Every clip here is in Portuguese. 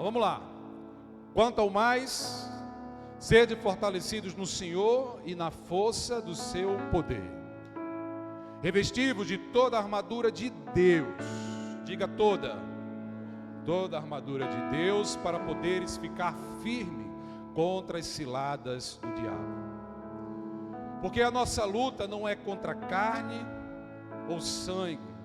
Vamos lá. Quanto ao mais, sede fortalecidos no Senhor e na força do seu poder. Revesti-vos de toda a armadura de Deus. Diga toda a armadura de Deus, para poderes ficar firme contra as ciladas do diabo. Porque a nossa luta não é contra carne ou sangue,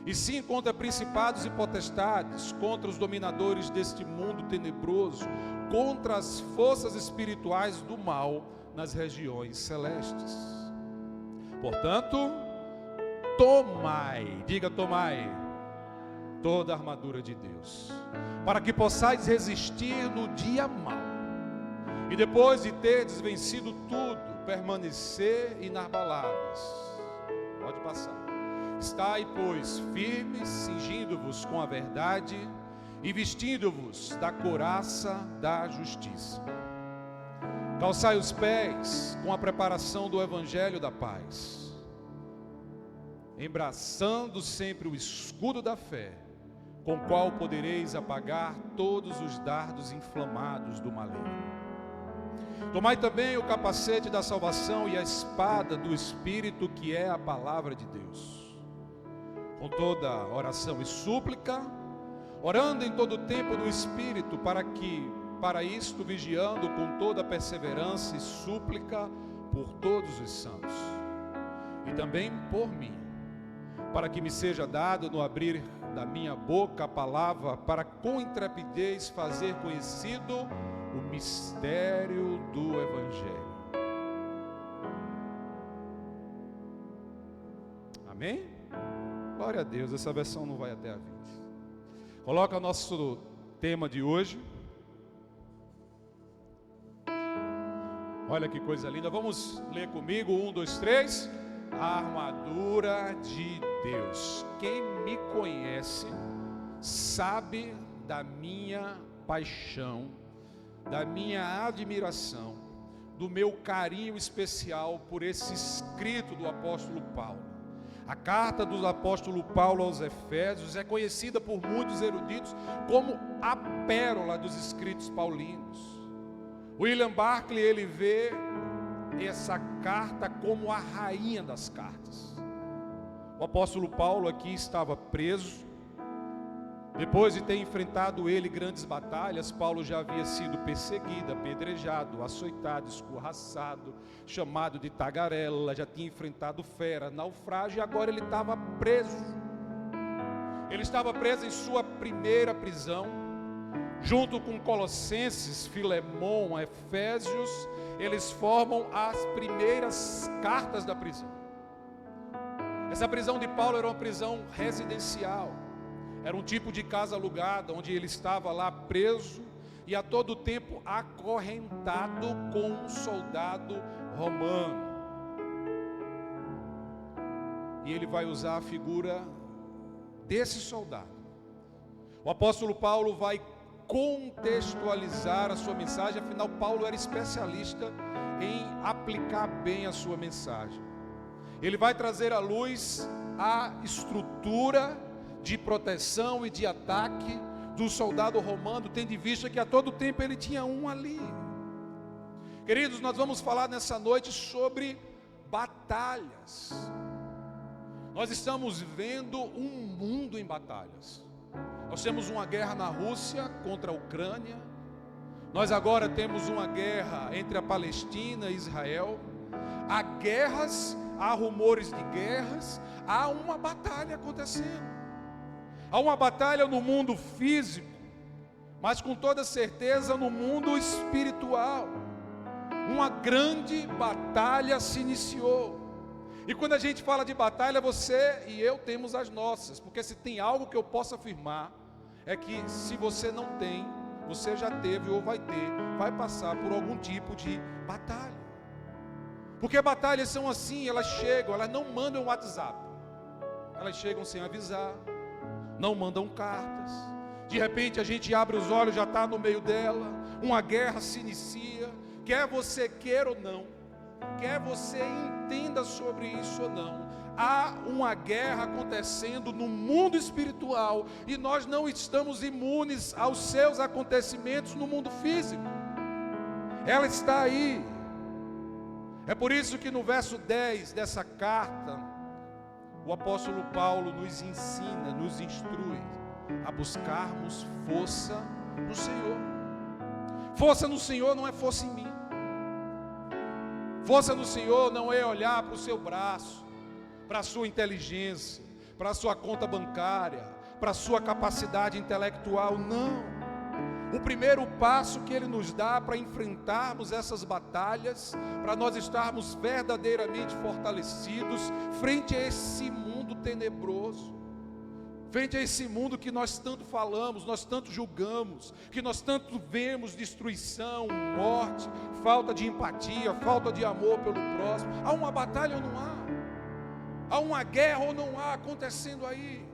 e sim contra principados e potestades, contra os dominadores deste mundo tenebroso, contra as forças espirituais do mal nas regiões celestes. Portanto, tomai, diga tomai, toda a armadura de Deus, para que possais resistir no dia mau, e depois de terdes vencido tudo, permanecer inabaláveis. Pode passar. Estai, pois, firmes, cingindo-vos com a verdade e vestindo-vos da couraça da justiça. Calçai os pés com a preparação do evangelho da paz, embraçando sempre o escudo da fé, com o qual podereis apagar todos os dardos inflamados do maligno. Tomai também o capacete da salvação e a espada do Espírito, que é a palavra de Deus. Com toda oração e súplica, orando em todo o tempo no Espírito, para isto vigiando com toda perseverança e súplica por todos os santos, e também por mim, para que me seja dado no abrir da minha boca a palavra, para com intrepidez fazer conhecido o mistério do Evangelho. Amém? Glória a Deus, essa versão não vai até a 20. Coloca o nosso tema de hoje. Olha que coisa linda, vamos ler comigo, 1, 2, 3. A armadura de Deus. Quem me conhece sabe da minha paixão, da minha admiração, do meu carinho especial por esse escrito do apóstolo Paulo. A carta do apóstolo Paulo aos Efésios é conhecida por muitos eruditos como a pérola dos escritos paulinos. William Barclay, ele vê essa carta como a rainha das cartas. O apóstolo Paulo aqui estava preso. Depois de ter enfrentado ele grandes batalhas, Paulo já havia sido perseguido, apedrejado, açoitado, escorraçado, chamado de tagarela, já tinha enfrentado fera, naufrágio, e agora ele estava preso. Ele estava preso em sua primeira prisão, junto com Colossenses, Filemão, Efésios. Eles formam as primeiras cartas da prisão. Essa prisão de Paulo era uma prisão residencial. Era um tipo de casa alugada, onde ele estava lá preso e a todo tempo acorrentado com um soldado romano. E ele vai usar a figura desse soldado. O apóstolo Paulo vai contextualizar a sua mensagem, afinal Paulo era especialista em aplicar bem a sua mensagem. Ele vai trazer à luz a estrutura de proteção e de ataque do soldado romano, tendo em vista que a todo tempo ele tinha um ali. Queridos, nós vamos falar nessa noite sobre batalhas. Nós estamos vendo um mundo em batalhas. Nós temos uma guerra na Rússia contra a Ucrânia. Nós agora temos uma guerra entre a Palestina e Israel. Há guerras, há rumores de guerras, há uma batalha acontecendo. Há uma batalha no mundo físico, mas com toda certeza no mundo espiritual. Uma grande batalha se iniciou. E quando a gente fala de batalha, você e eu temos as nossas, porque se tem algo que eu posso afirmar, é que se você não tem, você já teve ou vai ter, vai passar por algum tipo de batalha. Porque batalhas são assim, elas chegam, elas não mandam WhatsApp, elas chegam sem avisar, não mandam cartas. De repente a gente abre os olhos, já está no meio dela, uma guerra se inicia, quer você queira ou não, quer você entenda sobre isso ou não, há uma guerra acontecendo no mundo espiritual e nós não estamos imunes aos seus acontecimentos no mundo físico. Ela está aí. É por isso que no verso 10 dessa carta, o apóstolo Paulo nos ensina, nos instrui a buscarmos força no Senhor. Força no Senhor não é força em mim. Força no Senhor não é olhar para o seu braço, para a sua inteligência, para a sua conta bancária, para a sua capacidade intelectual, não. O primeiro passo que Ele nos dá para enfrentarmos essas batalhas, para nós estarmos verdadeiramente fortalecidos frente a esse mundo tenebroso, frente a esse mundo que nós tanto falamos, nós tanto julgamos, que nós tanto vemos destruição, morte, falta de empatia, falta de amor pelo próximo. Há uma batalha ou não há? Há uma guerra ou não há acontecendo aí?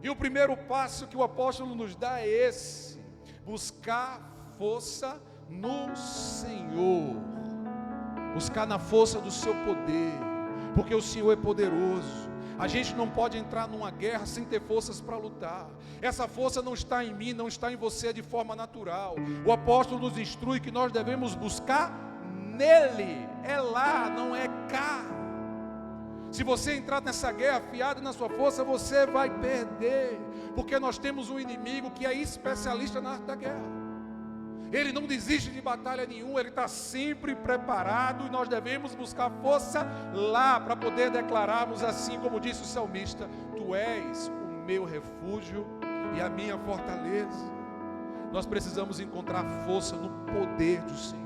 E o primeiro passo que o apóstolo nos dá é esse: buscar força no Senhor, buscar na força do seu poder, porque o Senhor é poderoso. A gente não pode entrar numa guerra sem ter forças para lutar. Essa força não está em mim, não está em você de forma natural. O apóstolo nos instrui que nós devemos buscar nele, é lá, não é cá. Se você entrar nessa guerra fiado na sua força, você vai perder, porque nós temos um inimigo que é especialista na arte da guerra. Ele não desiste de batalha nenhuma, ele está sempre preparado, e nós devemos buscar força lá, para poder declararmos assim, como disse o salmista: Tu és o meu refúgio e a minha fortaleza. Nós precisamos encontrar força no poder do Senhor,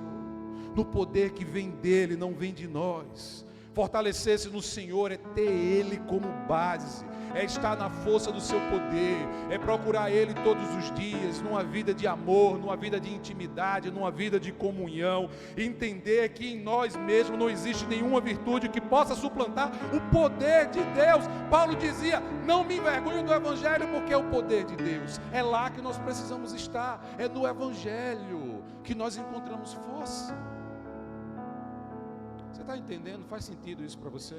no poder que vem dele, não vem de nós. Fortalecer-se no Senhor é ter Ele como base, é estar na força do seu poder, é procurar Ele todos os dias, numa vida de amor, numa vida de intimidade, numa vida de comunhão, entender que em nós mesmos não existe nenhuma virtude que possa suplantar o poder de Deus. Paulo dizia: não me envergonho do Evangelho, porque é o poder de Deus. É lá que nós precisamos estar, é no Evangelho que nós encontramos força. Você está entendendo? Faz sentido isso para você?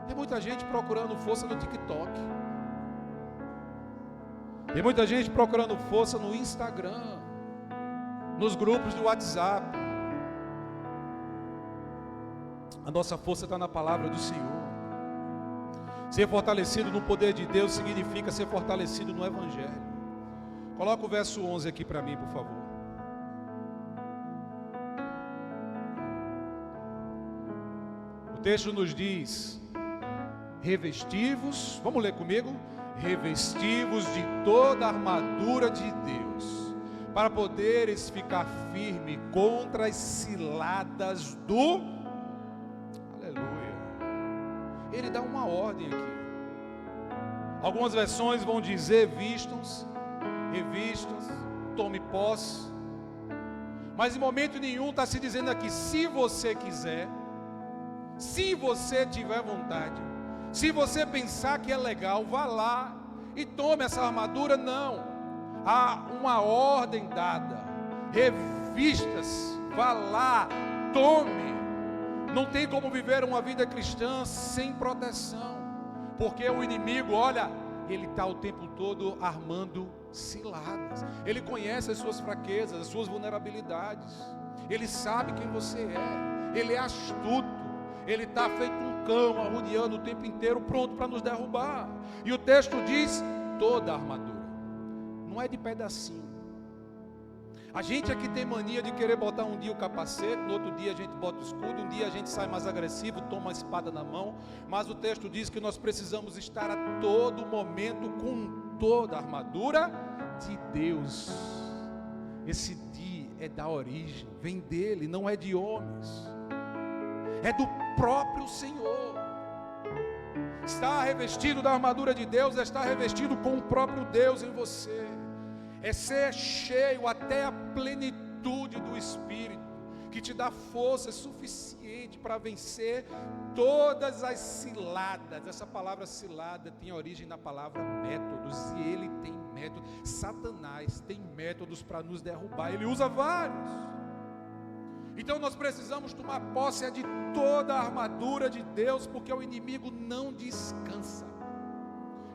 Tem muita gente procurando força no TikTok. Tem muita gente procurando força no Instagram, nos grupos do WhatsApp. A nossa força está na palavra do Senhor. Ser fortalecido no poder de Deus significa ser fortalecido no Evangelho. Coloca o verso 11 aqui para mim, por favor. O texto nos diz: revestivos, vamos ler comigo? Revestivos de toda a armadura de Deus, para poderes ficar firme contra as ciladas do... Aleluia. Ele dá uma ordem aqui. Algumas versões vão dizer: vistam-se, revistam-se, tome posse. Mas em momento nenhum está se dizendo aqui: se você quiser, se você tiver vontade, se você pensar que é legal, vá lá e tome essa armadura. Não, há uma ordem dada: revista-se, vá lá, tome. Não tem como viver uma vida cristã sem proteção, porque o inimigo, olha, ele está o tempo todo armando ciladas. Ele conhece as suas fraquezas, as suas vulnerabilidades. Ele sabe quem você é. Ele é astuto. Ele está feito um cão, arrodeando o tempo inteiro, pronto para nos derrubar. E o texto diz: toda a armadura. Não é de pedacinho. A gente aqui tem mania de querer botar um dia o capacete, no outro dia a gente bota o escudo, um dia a gente sai mais agressivo, toma a espada na mão. Mas o texto diz que nós precisamos estar a todo momento com toda a armadura de Deus. Esse dia é da origem, vem dele, não é de homens. É do próprio Senhor. Estar revestido da armadura de Deus é estar revestido com o próprio Deus em você. É ser cheio até a plenitude do Espírito, que te dá força suficiente para vencer todas as ciladas. Essa palavra cilada tem origem na palavra métodos, e ele tem métodos. Satanás tem métodos para nos derrubar, ele usa vários. Então nós precisamos tomar posse de toda a armadura de Deus, porque o inimigo não descansa.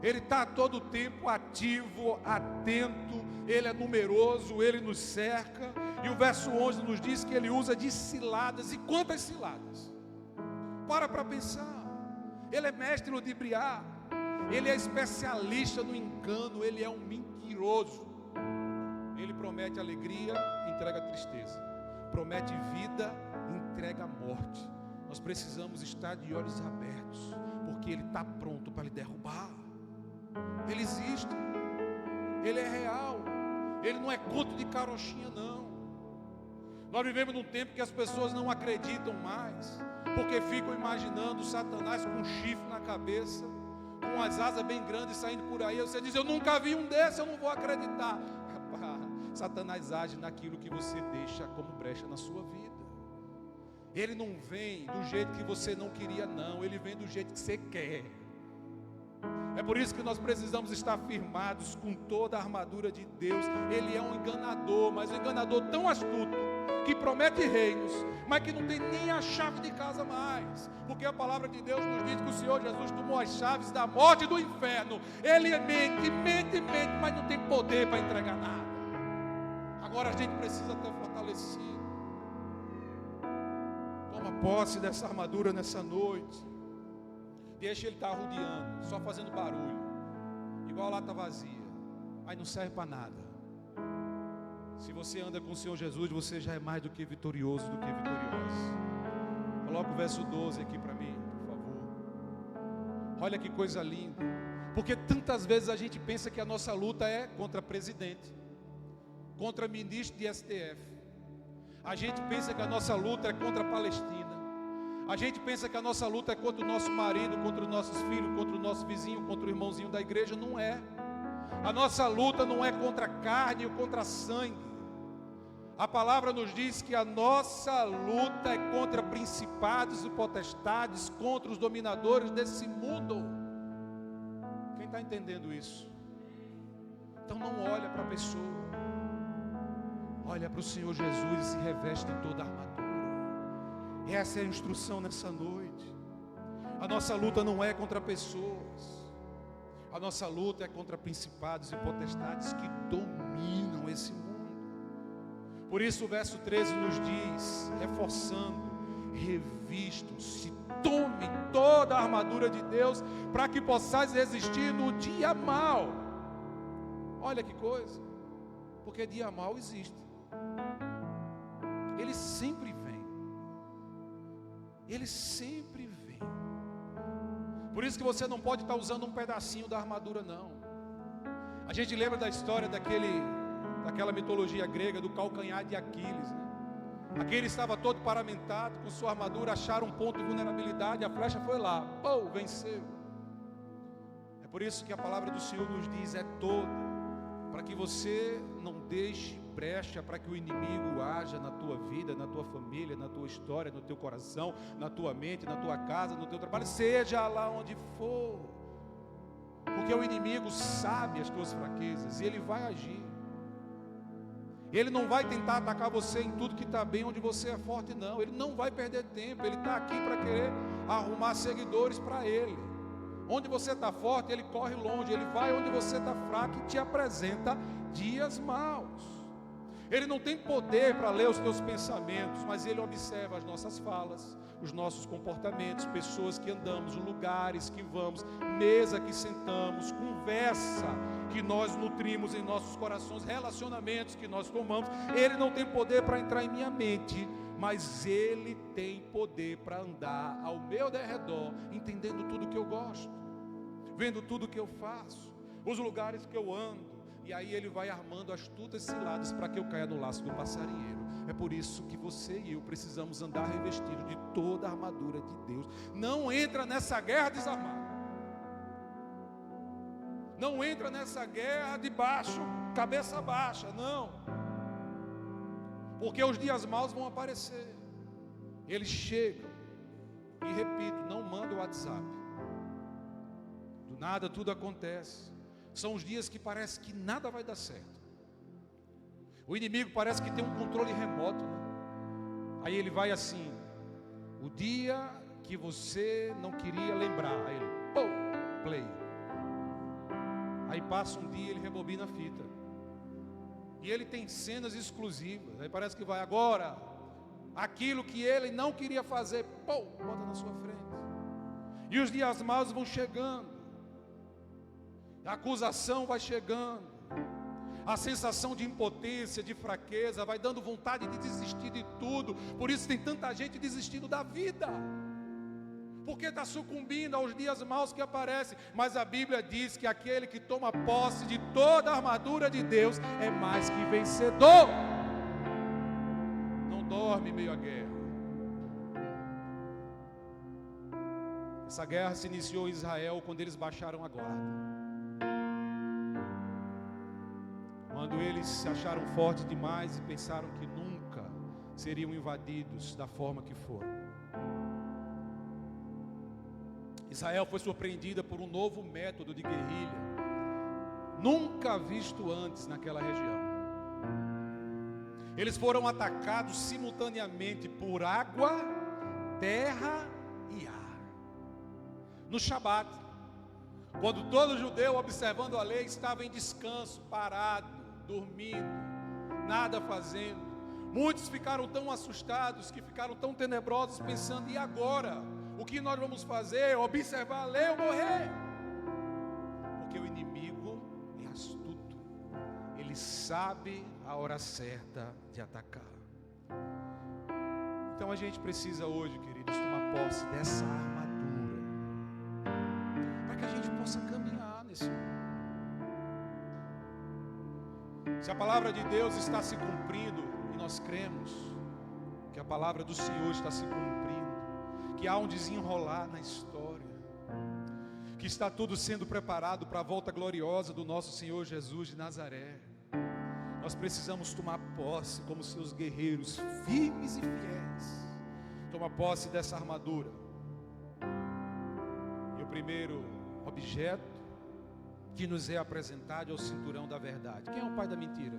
Ele está a todo tempo ativo, atento, ele é numeroso, ele nos cerca. E o verso 11 nos diz que ele usa de ciladas. E quantas ciladas? Para pensar. Ele é mestre no ludibriar, ele é especialista no engano, ele é um mentiroso. Ele promete alegria, entrega tristeza. Promete vida, entrega morte. Nós precisamos estar de olhos abertos, porque ele está pronto para lhe derrubar. Ele existe, ele é real, ele não é conto de carochinha não. Nós vivemos num tempo que as pessoas não acreditam mais, porque ficam imaginando Satanás com um chifre na cabeça, com as asas bem grandes saindo por aí. Você diz, eu nunca vi um desse, eu não vou acreditar. Rapaz, Satanás age naquilo que você deixa como brecha na sua vida. Ele não vem do jeito que você não queria não, ele vem do jeito que você quer. É por isso que nós precisamos estar firmados com toda a armadura de Deus. Ele é um enganador, mas um enganador tão astuto, que promete reinos, mas que não tem nem a chave de casa mais. Porque a palavra de Deus nos diz que o Senhor Jesus tomou as chaves da morte e do inferno. Ele mente, mas não tem poder para entregar nada. Agora a gente precisa estar fortalecido. Toma posse dessa armadura nessa noite. Deixa ele estar arrodeando, só fazendo barulho, igual a lata vazia, mas não serve para nada. Se você anda com o Senhor Jesus, você já é mais do que vitorioso, do que vitoriosa. Coloca o verso 12 aqui para mim, por favor. Olha que coisa linda. Porque tantas vezes a gente pensa que a nossa luta é contra presidente, contra ministro de STF. A gente pensa que a nossa luta é contra a Palestina. A gente pensa que a nossa luta é contra o nosso marido, contra os nossos filhos, contra o nosso vizinho, contra o irmãozinho da igreja. Não é. A nossa luta não é contra a carne ou contra sangue. A palavra nos diz que a nossa luta é contra principados e potestades, contra os dominadores desse mundo. Quem está entendendo isso? Então não olha para a pessoa, olha para o Senhor Jesus e se reveste de toda a armadura. Essa é a instrução nessa noite. A nossa luta não é contra pessoas, a nossa luta é contra principados e potestades que dominam esse mundo. Por isso o verso 13 nos diz, reforçando, revistam-se, tome toda a armadura de Deus, para que possais resistir no dia mau. Olha que coisa, porque dia mau existe, ele sempre vem. Ele sempre vem. Por isso que você não pode estar usando um pedacinho da armadura não. A gente lembra da história daquela mitologia grega, do calcanhar de Aquiles, né? Aquele estava todo paramentado com sua armadura, acharam um ponto de vulnerabilidade, a flecha foi lá, venceu. É por isso que a palavra do Senhor nos diz, é toda, para que você não deixe brecha para que o inimigo haja na tua vida, na tua família, na tua história, no teu coração, na tua mente, na tua casa, no teu trabalho, seja lá onde for. Porque o inimigo sabe as tuas fraquezas e ele vai agir. Ele não vai tentar atacar você em tudo que está bem, onde você é forte, não. Ele não vai perder tempo, ele está aqui para querer arrumar seguidores para ele. Onde você está forte, ele corre longe, ele vai onde você está fraco e te apresenta dias maus. Ele não tem poder para ler os teus pensamentos, mas ele observa as nossas falas, os nossos comportamentos, pessoas que andamos, lugares que vamos, mesa que sentamos, conversa que nós nutrimos em nossos corações, relacionamentos que nós tomamos. Ele não tem poder para entrar em minha mente, mas ele tem poder para andar ao meu derredor, entendendo tudo que eu gosto, vendo tudo que eu faço, os lugares que eu ando. E aí ele vai armando astutas ciladas para que eu caia no laço do passarinheiro. É por isso que você e eu precisamos andar revestidos de toda a armadura de Deus. Não entra nessa guerra desarmado. Não entra nessa guerra de baixo, cabeça baixa, não. Porque os dias maus vão aparecer. Eles chegam. E repito, não manda o WhatsApp. Do nada tudo acontece. São os dias que parece que nada vai dar certo. O inimigo parece que tem um controle remoto, né? Aí ele vai assim: o dia que você não queria lembrar. Aí ele, play. Aí passa um dia, ele rebobina a fita. E ele tem cenas exclusivas. Aí parece que vai agora. Aquilo que ele não queria fazer, bota na sua frente. E os dias maus vão chegando. A acusação vai chegando. A sensação de impotência, de fraqueza, vai dando vontade de desistir de tudo. Por isso tem tanta gente desistindo da vida, porque está sucumbindo aos dias maus que aparecem. Mas a Bíblia diz que aquele que toma posse de toda a armadura de Deus é mais que vencedor. Não dorme em meio à guerra. Essa guerra se iniciou em Israel quando eles baixaram a guarda. Quando eles se acharam fortes demais e pensaram que nunca seriam invadidos da forma que foram. Israel foi surpreendida por um novo método de guerrilha, nunca visto antes naquela região. Eles foram atacados simultaneamente por água, terra e ar. No Shabat, quando todo judeu, observando a lei, estava em descanso, parado, dormindo, nada fazendo. Muitos ficaram tão assustados, que ficaram tão tenebrosos, pensando: e agora? O que nós vamos fazer? Observar a lei ou morrer? Porque o inimigo é astuto. Ele sabe a hora certa de atacar. Então a gente precisa hoje, queridos, tomar posse dessa armadura, para que a gente possa caminhar nesse mundo. Se a palavra de Deus está se cumprindo, e nós cremos que a palavra do Senhor está se cumprindo, que há um desenrolar na história, que está tudo sendo preparado para a volta gloriosa do nosso Senhor Jesus de Nazaré, nós precisamos tomar posse como seus guerreiros firmes e fiéis. Toma posse dessa armadura. E o primeiro objeto que nos é apresentado é o cinturão da verdade. Quem é o pai da mentira?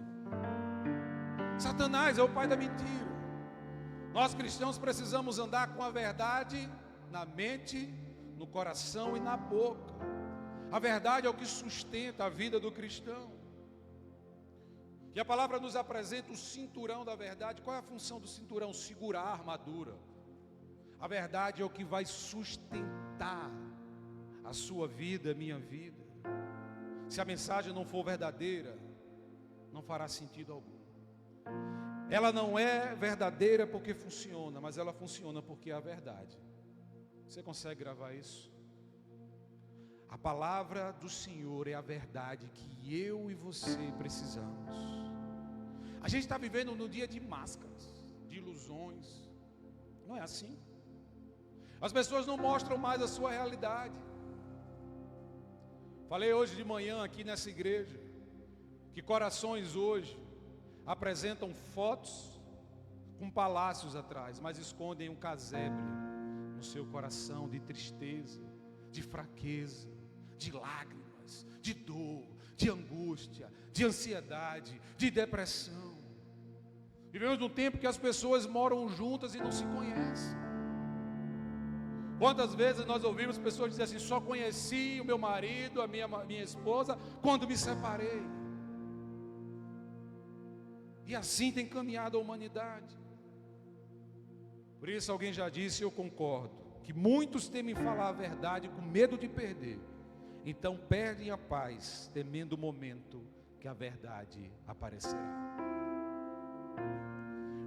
Satanás é o pai da mentira. Nós cristãos precisamos andar com a verdade na mente, no coração e na boca. A verdade é o que sustenta a vida do cristão. E a palavra nos apresenta o cinturão da verdade. Qual é a função do cinturão? Segurar a armadura. A verdade é o que vai sustentar a sua vida, a minha vida. Se a mensagem não for verdadeira, não fará sentido algum. Ela não é verdadeira porque funciona, mas ela funciona porque é a verdade. Você consegue gravar isso? A palavra do Senhor é a verdade que eu e você precisamos. A gente está vivendo no dia de máscaras, de ilusões. Não é assim. As pessoas não mostram mais a sua realidade. Falei hoje de manhã aqui nessa igreja, que corações hoje apresentam fotos com palácios atrás, mas escondem um casebre no seu coração de tristeza, de fraqueza, de lágrimas, de dor, de angústia, de ansiedade, de depressão. Vivemos num tempo que as pessoas moram juntas e não se conhecem. Quantas vezes nós ouvimos pessoas dizer assim: só conheci o meu marido, a minha esposa, quando me separei. E assim tem caminhado a humanidade. Por isso alguém já disse, e eu concordo, que muitos temem falar a verdade com medo de perder. Então perdem a paz, temendo o momento que a verdade aparecerá.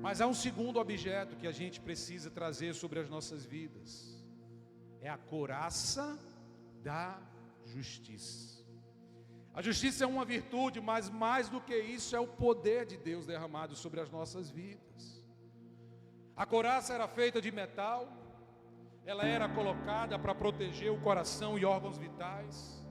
Mas há um segundo objeto que a gente precisa trazer sobre as nossas vidas. É a couraça da justiça. A justiça é uma virtude, mas mais do que isso é o poder de Deus derramado sobre as nossas vidas. A couraça era feita de metal, ela era colocada para proteger o coração e órgãos vitais,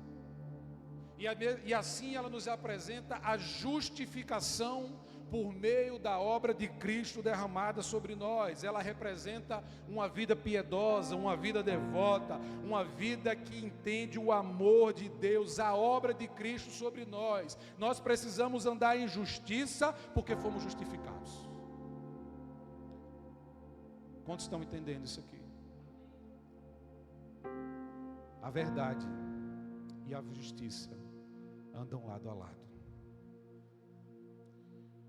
e assim ela nos apresenta a justificação por meio da obra de Cristo derramada sobre nós. Ela representa uma vida piedosa, uma vida devota, uma vida que entende o amor de Deus, a obra de Cristo sobre nós. Nós precisamos andar em justiça porque fomos justificados. Quantos estão entendendo isso aqui? A verdade e a justiça andam lado a lado.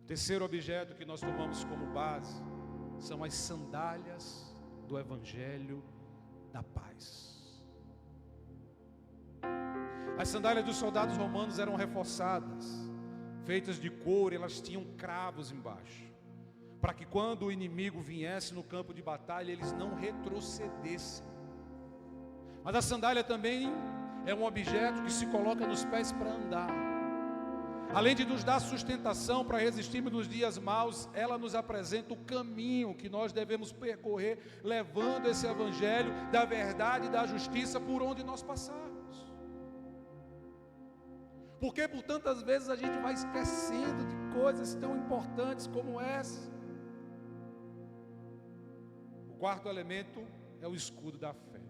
O terceiro objeto que nós tomamos como base são as sandálias do Evangelho da paz. As sandálias dos soldados romanos eram reforçadas, feitas de couro, elas tinham cravos embaixo, para que quando o inimigo viesse no campo de batalha, eles não retrocedessem. Mas a sandália também é um objeto que se coloca nos pés para andar. Além de nos dar sustentação para resistirmos nos dias maus, ela nos apresenta o caminho que nós devemos percorrer, levando esse evangelho da verdade e da justiça por onde nós passarmos. Porque por tantas vezes a gente vai esquecendo de coisas tão importantes como essa. O quarto elemento é o escudo da fé.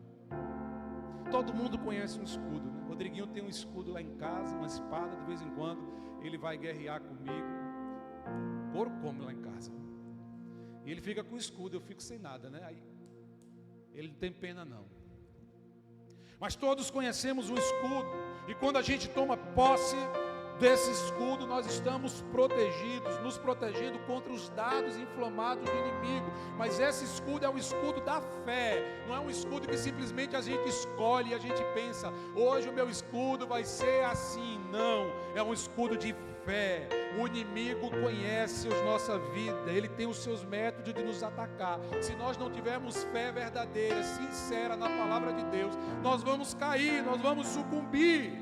Todo mundo conhece um escudo, né? Rodriguinho tem um escudo lá em casa, uma espada, de vez em quando ele vai guerrear comigo. Couro come lá em casa. E ele fica com o escudo, eu fico sem nada, né? Aí ele não tem pena não. Mas todos conhecemos o escudo, e quando a gente toma posse desse escudo, nós estamos protegidos, nos protegendo contra os dardos inflamados do inimigo. Mas esse escudo é o escudo da fé, não é um escudo que simplesmente a gente escolhe e a gente pensa, hoje o meu escudo vai ser assim. Não, é um escudo de fé. O inimigo conhece a nossa vida, ele tem os seus métodos de nos atacar. Se nós não tivermos fé verdadeira, sincera na palavra de Deus, nós vamos cair, nós vamos sucumbir.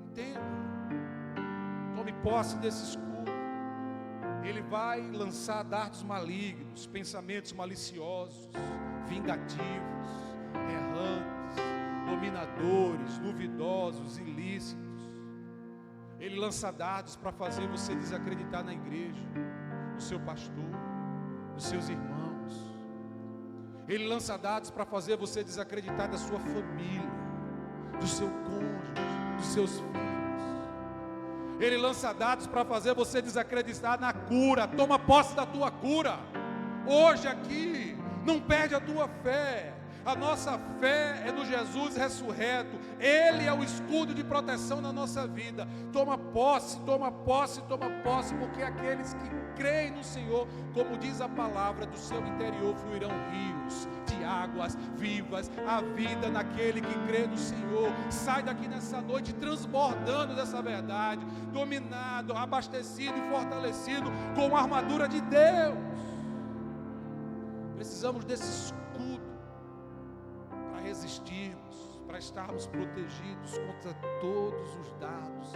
Entenda? Tome posse desse escudo. Ele vai lançar dardos malignos, pensamentos maliciosos, vingativos, errantes, dominadores, duvidosos, ilícitos. Ele lança dardos para fazer você desacreditar na igreja, no seu pastor, nos seus irmãos. Ele lança dardos para fazer você desacreditar da sua família, do seu cônjuge, dos seus filhos. Ele lança dardos para fazer você desacreditar na cura. Toma posse da tua cura. Hoje aqui, não perde a tua fé. A nossa fé é no Jesus ressurreto. Ele é o escudo de proteção na nossa vida. Toma posse, toma posse, toma posse, porque aqueles que creem no Senhor, como diz a palavra, do seu interior fluirão rios de águas vivas. A vida naquele que crê no Senhor. Sai daqui nessa noite transbordando dessa verdade, dominado, abastecido e fortalecido com a armadura de Deus. Precisamos desse escudo para resistirmos, para estarmos protegidos contra todos os dardos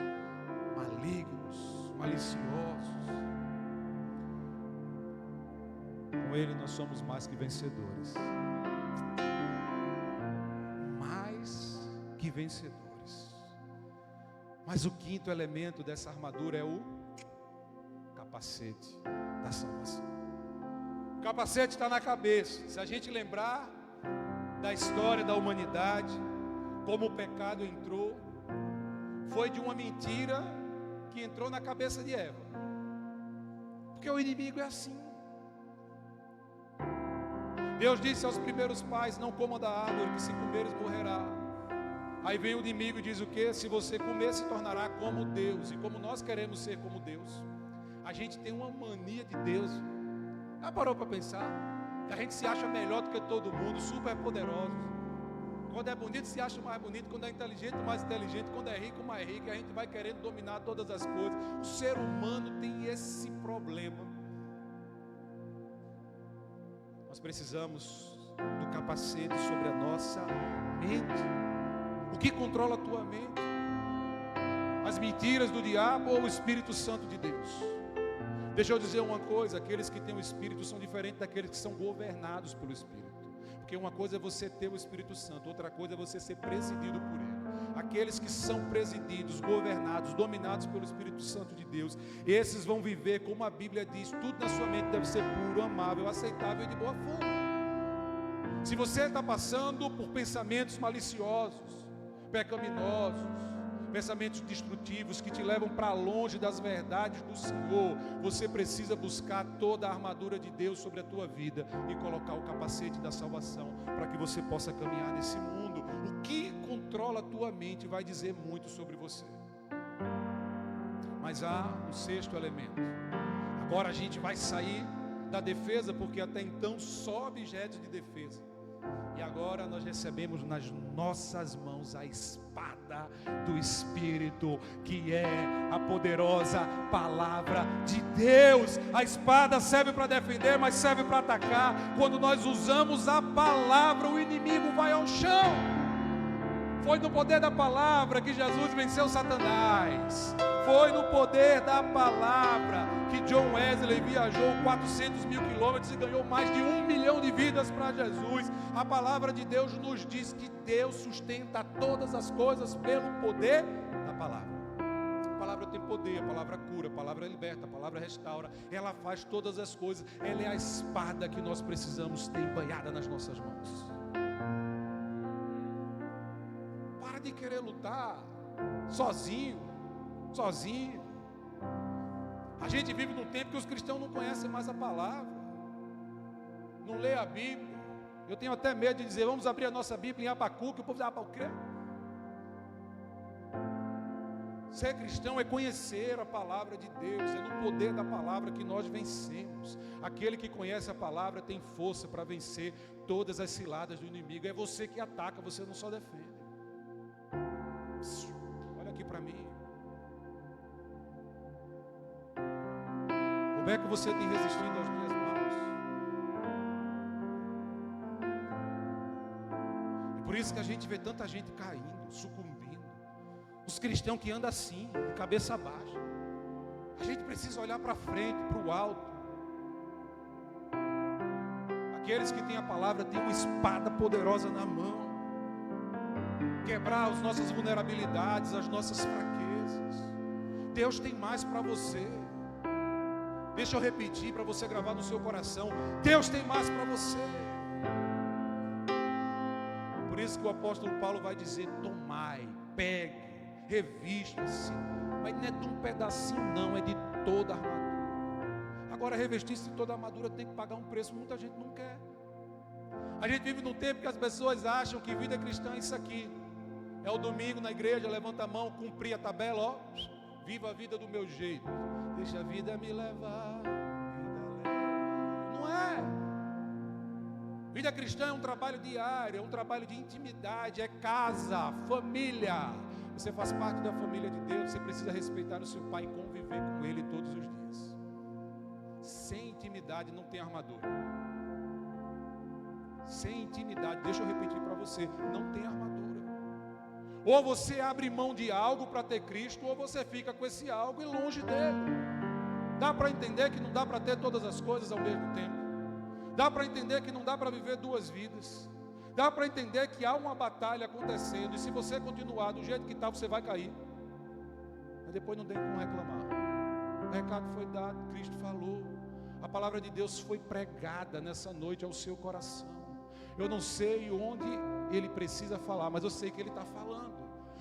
malignos, maliciosos. Com Ele nós somos mais que vencedores. Mais que vencedores. Mas o quinto elemento dessa armadura é o capacete da salvação. O capacete está na cabeça. Se a gente lembrar da história da humanidade, como o pecado entrou, foi de uma mentira que entrou na cabeça de Eva. Porque o inimigo é assim. Deus disse aos primeiros pais: não comam da árvore, que se comeres morrerá. Aí vem o inimigo e diz o quê? Se você comer, se tornará como Deus. E como nós queremos ser como Deus, a gente tem uma mania de Deus. Já parou para pensar? Que a gente se acha melhor do que todo mundo, super poderoso. Quando é bonito, se acha mais bonito. Quando é inteligente, mais inteligente. Quando é rico, mais rico. A gente vai querendo dominar todas as coisas. O ser humano tem esse problema. Nós precisamos do capacete sobre a nossa mente. O que controla a tua mente? As mentiras do diabo ou o Espírito Santo de Deus? Deixa eu dizer uma coisa: aqueles que têm o Espírito são diferentes daqueles que são governados pelo Espírito. Porque uma coisa é você ter o Espírito Santo, outra coisa é você ser presidido por ele. Aqueles que são presididos, governados, dominados pelo Espírito Santo de Deus, esses vão viver como a Bíblia diz: tudo na sua mente deve ser puro, amável, aceitável e de boa fama. Se você está passando por pensamentos maliciosos, pecaminosos, pensamentos destrutivos que te levam para longe das verdades do Senhor, você precisa buscar toda a armadura de Deus sobre a tua vida e colocar o capacete da salvação para que você possa caminhar nesse mundo. O que controla a tua mente vai dizer muito sobre você. Mas há um sexto elemento. Agora a gente vai sair da defesa, porque até então só objetos de defesa. E agora nós recebemos nas nossas mãos a espada do Espírito, que é a poderosa palavra de Deus. A espada serve para defender, mas serve para atacar. Quando nós usamos a palavra, o inimigo vai ao chão. Foi no poder da palavra que Jesus venceu Satanás. Foi no poder da palavra que John Wesley viajou 400 mil quilômetros e ganhou mais de 1 milhão de vidas para Jesus. A palavra de Deus nos diz que Deus sustenta todas as coisas pelo poder da palavra. A palavra tem poder, a palavra cura, a palavra liberta, a palavra restaura. Ela faz todas as coisas. Ela é a espada que nós precisamos ter embanhada nas nossas mãos. Para de querer lutar sozinho. A gente vive num tempo que os cristãos não conhecem mais a palavra, não lê a Bíblia. Eu tenho até medo de dizer, vamos abrir a nossa Bíblia em Abacuque. O povo diz, para o quê? Ser cristão é conhecer a palavra de Deus, é no poder da palavra que nós vencemos. Aquele que conhece a palavra tem força para vencer todas as ciladas do inimigo. É você que ataca, você não só defende. Olha aqui para mim. Como é que você tem resistido aos dias maus? É por isso que a gente vê tanta gente caindo, sucumbindo. Os cristãos que andam assim, de cabeça baixa. A gente precisa olhar para frente, para o alto. Aqueles que têm a palavra têm uma espada poderosa na mão. Quebrar as nossas vulnerabilidades, as nossas fraquezas. Deus tem mais para você. Deixa eu repetir para você gravar no seu coração. Deus tem mais para você. Por isso que o apóstolo Paulo vai dizer, tomai, pegue, revista-se. Mas não é de um pedacinho não, é de toda a armadura. Agora revestir-se de toda a armadura tem que pagar um preço, muita gente não quer. A gente vive num tempo que as pessoas acham que vida cristã é isso aqui. É o domingo na igreja, levanta a mão, cumprir a tabela, ó. Viva a vida do meu jeito. Deixa a vida me levar. Não é. Vida cristã é um trabalho diário, é um trabalho de intimidade, é casa, família. Você faz parte da família de Deus, você precisa respeitar o seu pai e conviver com ele todos os dias. Sem intimidade não tem armadura. Sem intimidade, deixa eu repetir para você, não tem armadura. Ou você abre mão de algo para ter Cristo, ou você fica com esse algo e longe dele. Dá para entender que não dá para ter todas as coisas ao mesmo tempo. Dá para entender que não dá para viver duas vidas. Dá para entender que há uma batalha acontecendo, e se você continuar do jeito que está, você vai cair. Mas depois não tem como reclamar. O recado foi dado, Cristo falou. A palavra de Deus foi pregada nessa noite ao seu coração. Eu não sei onde ele precisa falar, mas eu sei que ele está falando.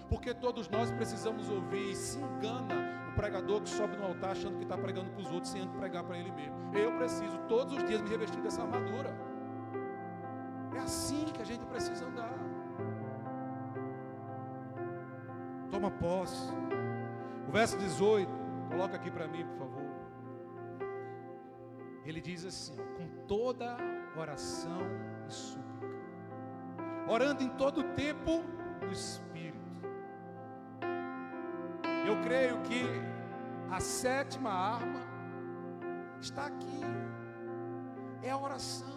Porque todos nós precisamos ouvir, e se engana o pregador que sobe no altar achando que está pregando para os outros, sem antes pregar para ele mesmo. Eu preciso todos os dias me revestir dessa armadura. É assim que a gente precisa andar. Toma posse. O verso 18, coloca aqui para mim, por favor. Ele diz assim, ó, com toda oração e súplica, orando em todo tempo no Espírito. Eu creio que a sétima arma está aqui. É a oração.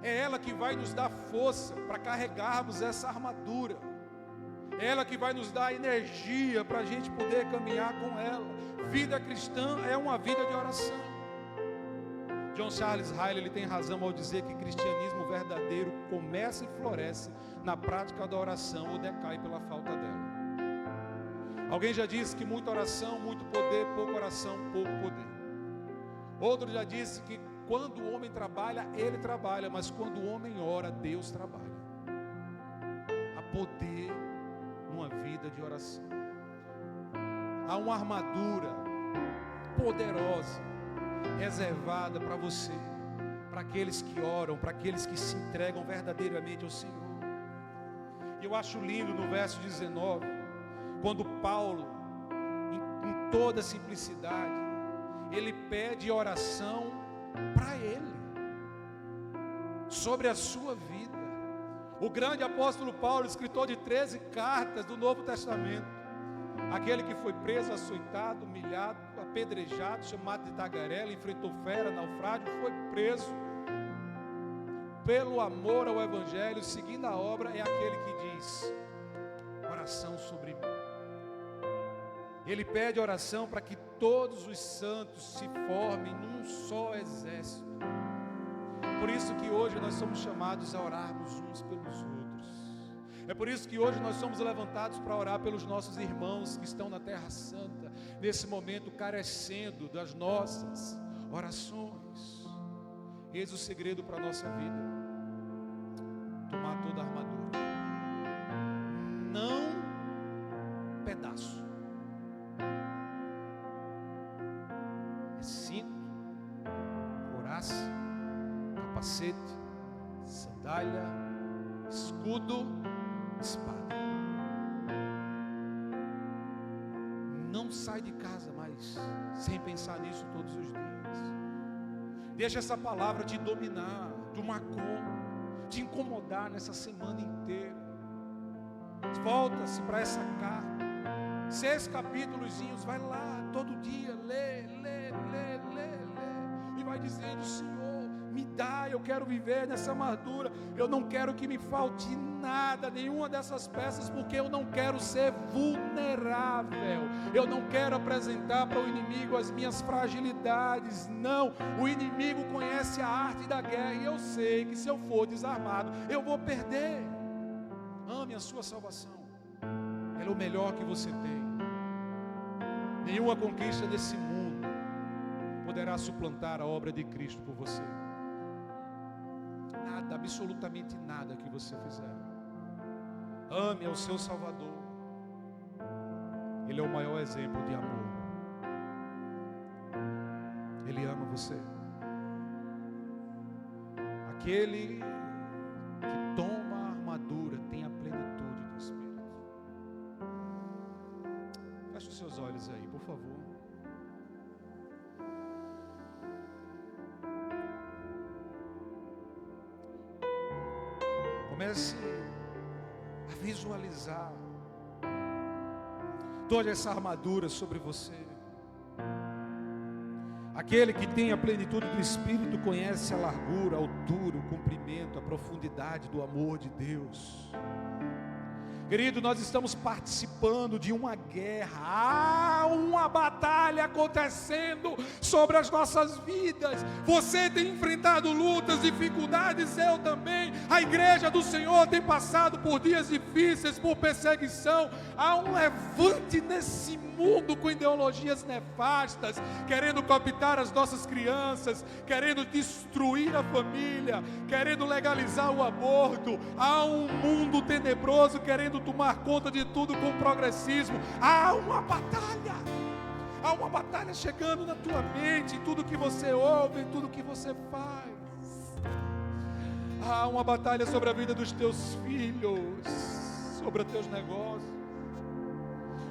É ela que vai nos dar força para carregarmos essa armadura. É ela que vai nos dar energia para a gente poder caminhar com ela. Vida cristã é uma vida de oração. John Charles Riley, ele tem razão ao dizer que cristianismo verdadeiro começa e floresce na prática da oração ou decai pela falta dela. Alguém já disse que muita oração, muito poder, pouca oração, pouco poder. Outro já disse que quando o homem trabalha, ele trabalha, mas quando o homem ora, Deus trabalha. Há poder numa vida vida de oração. Há uma armadura poderosa reservada para você, para aqueles que oram, para aqueles que se entregam verdadeiramente ao Senhor. E eu acho lindo no verso 19, quando Paulo, em toda simplicidade, ele pede oração para ele, sobre a sua vida. O grande apóstolo Paulo, escritor de 13 cartas do Novo Testamento, aquele que foi preso, açoitado, humilhado, apedrejado, chamado de tagarela, enfrentou fera, naufrágio, foi preso pelo amor ao Evangelho, seguindo a obra, é aquele que diz: oração sobre mim. Ele pede oração para que todos os santos se formem num só exército. Por isso que hoje nós somos chamados a orarmos uns pelos outros. É por isso que hoje nós somos levantados para orar pelos nossos irmãos que estão na Terra Santa, nesse momento carecendo das nossas orações. Eis o segredo para a nossa vida: tomar toda a armadura, não pedaço. É cinto, couraça, capacete, sandália, escudo, espada. Não sai de casa mais sem pensar nisso todos os dias. Deixa essa palavra te dominar, tomar conta, te incomodar nessa semana inteira. Volta-se para essa carta, 6 capítulozinhos, vai lá todo dia, lê, e vai dizendo: Senhor, me dá, eu quero viver nessa armadura, eu não quero que me falte nada, nenhuma dessas peças, porque eu não quero ser vulnerável, eu não quero apresentar para o inimigo as minhas fragilidades. Não, o inimigo conhece a arte da guerra, e eu sei que se eu for desarmado, eu vou perder. Ame a sua salvação, ela é o melhor que você tem. Nenhuma conquista desse mundo poderá suplantar a obra de Cristo por você. Nada, absolutamente nada que você fizer. Ame ao seu Salvador. Ele é o maior exemplo de amor. Ele ama você. Aquele que toma a armadura tem a plenitude do Espírito. Feche os seus olhos aí, por favor. Comece a visualizar toda essa armadura sobre você. Aquele que tem a plenitude do Espírito conhece a largura, a altura, o comprimento, a profundidade do amor de Deus. Querido, nós estamos participando de uma guerra, há uma batalha acontecendo sobre as nossas vidas. Você tem enfrentado lutas, dificuldades, eu também. A igreja do Senhor tem passado por dias difíceis, por perseguição. Há um levante nesse mundo com ideologias nefastas, querendo cooptar as nossas crianças, querendo destruir a família, querendo legalizar o aborto. Há um mundo tenebroso querendo tomar conta de tudo com progressismo. Há uma batalha chegando na tua mente, em tudo que você ouve, em tudo que você faz. Há uma batalha sobre a vida dos teus filhos, sobre os teus negócios.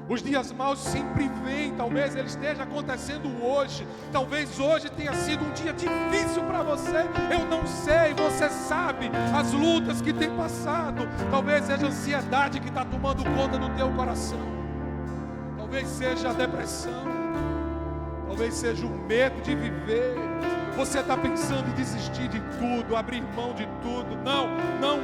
Os dias maus sempre vêm, talvez ele esteja acontecendo hoje, talvez hoje tenha sido um dia difícil para você, eu não sei, você sabe as lutas que tem passado, talvez seja a ansiedade que está tomando conta do teu coração, talvez seja a depressão, talvez seja o medo de viver. Você está pensando em desistir de tudo, abrir mão de tudo. Não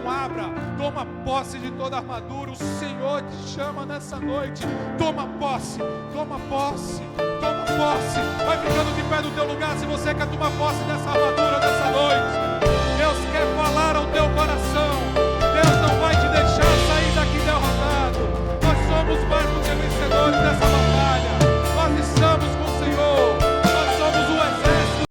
abra. Toma posse de toda a armadura. O Senhor te chama nessa noite. Toma posse, toma posse, toma posse. Vai ficando de pé no teu lugar se você quer tomar posse dessa armadura nessa noite. Deus quer falar ao teu coração.